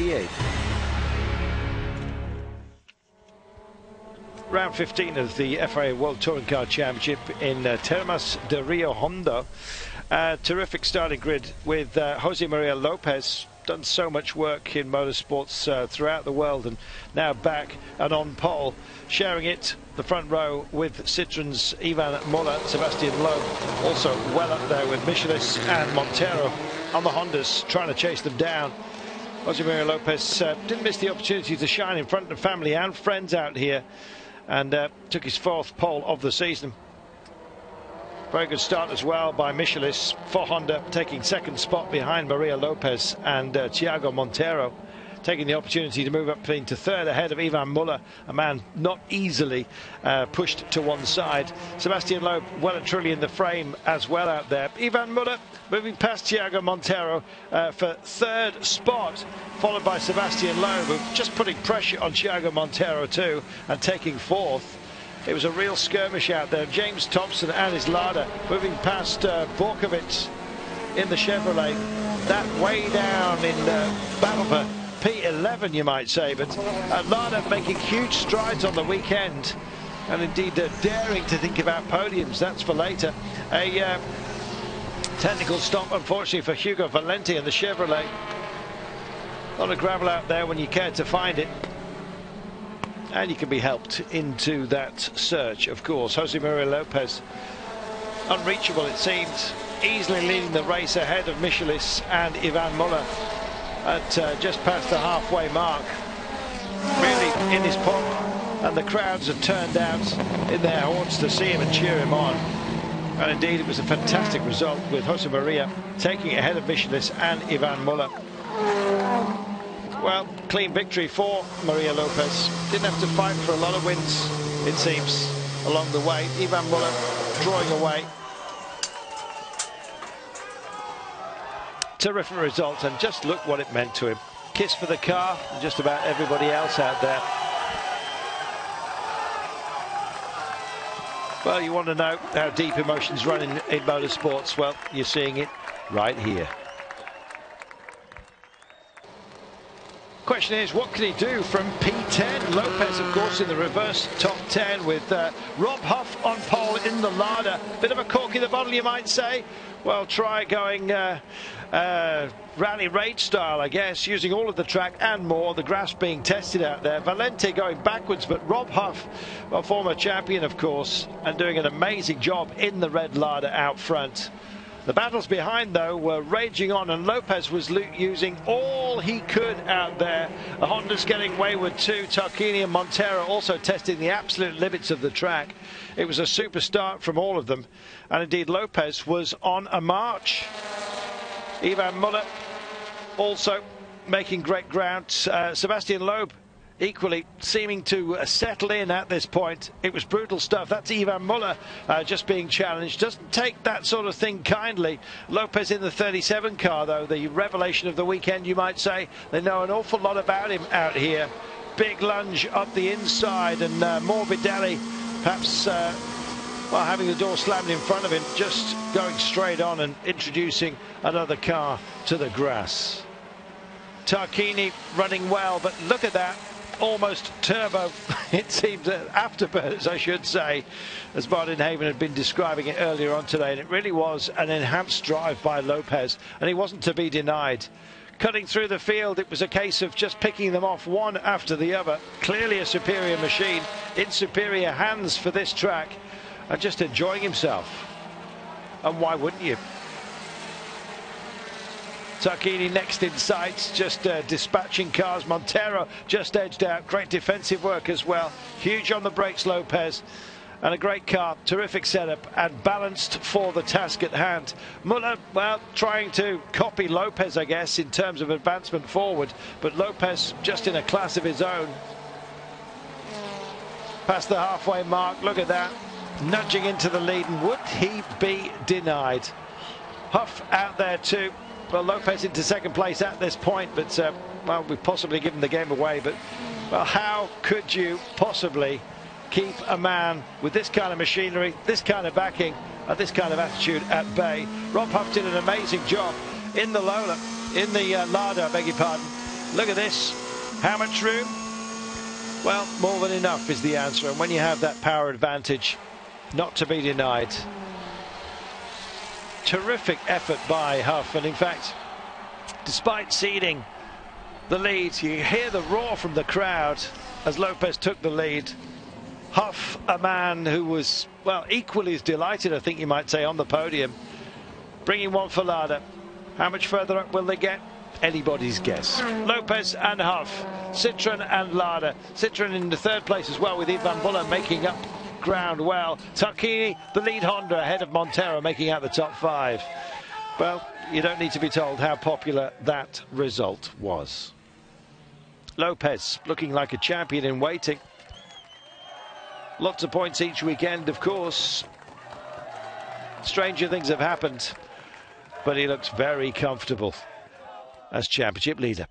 88. Round 15 of the FIA World Touring Car Championship in Termas de Rio Hondo. Terrific starting grid with Jose Maria Lopez. Done so much work in motorsports throughout the world, and now back and on pole, sharing it the front row with Citroen's Ivan Muller, Sebastian Loeb, also well up there with Michelis and Montero on the Hondas, trying to chase them down. Jose Maria Lopez didn't miss the opportunity to shine in front of family and friends out here, and took his 4th pole of the season. Very good start as well by Michelis for Honda, taking 2nd spot behind Maria Lopez and Thiago Montero, taking the opportunity to move up into 3rd ahead of Ivan Muller, a man not easily pushed to one side. Sebastian Loeb well and truly in the frame as well out there. Ivan Muller moving past Thiago Montero for 3rd spot, followed by Sebastian Loeb, just putting pressure on Thiago Montero too, and taking 4th. It was a real skirmish out there. James Thompson and his Lada moving past Borkovic in the Chevrolet. That way down in battle for P11, you might say. But Lada making huge strides on the weekend, and indeed daring to think about podiums. That's for later. A technical stop, unfortunately, for Hugo Valenti and the Chevrolet. A lot of gravel out there when you care to find it. And you can be helped into that search, of course. Jose Maria Lopez, unreachable it seemed, easily leading the race ahead of Michelis and Ivan Muller at just past the halfway mark. Really in his pocket, and the crowds have turned out in their horns to see him and cheer him on. And indeed, it was a fantastic result with Jose Maria taking it ahead of Michelis and Ivan Muller. Well, clean victory for Maria Lopez. Didn't have to fight for a lot of wins, it seems, along the way. Ivan Muller drawing away. Terrific result, and just look what it meant to him. Kiss for the car, and just about everybody else out there. Well, you want to know how deep emotions run in motorsports? Well, you're seeing it right here. Question is, what can he do from P10? Lopez, of course, in the reverse top 10 with Rob Huff on pole in the Lada. Bit of a cork in the bottle, you might say. Well, try going rally raid style, I guess, using all of the track and more. The grass being tested out there. Valenti going backwards, but Rob Huff, a former champion, of course, and doing an amazing job in the red Lada out front. The battles behind, though, were raging on, and Lopez was using all he could out there. The Honda's getting wayward too. Tarquini and Montero also testing the absolute limits of the track. It was a super start from all of them, and indeed Lopez was on a march. Ivan Muller also making great ground. Sebastian Loeb equally seeming to settle in at this point. It was brutal stuff. That's Ivan Muller just being challenged. Doesn't take that sort of thing kindly. Lopez in the 37 car, though, the revelation of the weekend, you might say. They know an awful lot about him out here. Big lunge up the inside, and Morbidelli perhaps well, having the door slammed in front of him, just going straight on and introducing another car to the grass. Tarquini running well, but look at that. Almost turbo, it seems, afterburners, I should say, as Martin Haven had been describing it earlier on today. And it really was an enhanced drive by Lopez, and he wasn't to be denied. Cutting through the field, it was a case of just picking them off one after the other. Clearly a superior machine, in superior hands for this track, and just enjoying himself. And why wouldn't you? Tarquini next in sight, just dispatching cars. Montero just edged out. Great defensive work as well. Huge on the brakes, Lopez. And a great car, terrific setup, and balanced for the task at hand. Muller, well, trying to copy Lopez, I guess, in terms of advancement forward. But Lopez just in a class of his own. Past the halfway mark, look at that. Nudging into the lead, and would he be denied? Huff out there too. Well, Lopez into second place at this point, but well, we've possibly given the game away. But well, how could you possibly keep a man with this kind of machinery, this kind of backing, and this kind of attitude at bay? Rob Huff did an amazing job in the Lola, in the Lada, I beg your pardon, Look at this. How much room? Well, more than enough is the answer. And when you have that power advantage, not to be denied. Terrific effort by Huff. And in fact, despite ceding the lead, you hear the roar from the crowd as Lopez took the lead. Huff, a man who was, well, equally as delighted, I think you might say, on the podium, bringing one for Lada. How much further up will they get? Anybody's guess. Lopez and Huff, Citroen and Lada. Citroen in the third place as well, with Ivan Buller making up ground well. Tarquini, the lead Honda, ahead of Montero, making out the top five. Well, you don't need to be told how popular that result was. Lopez looking like a champion in waiting. Lots of points each weekend, of course. Stranger things have happened, but he looks very comfortable as championship leader.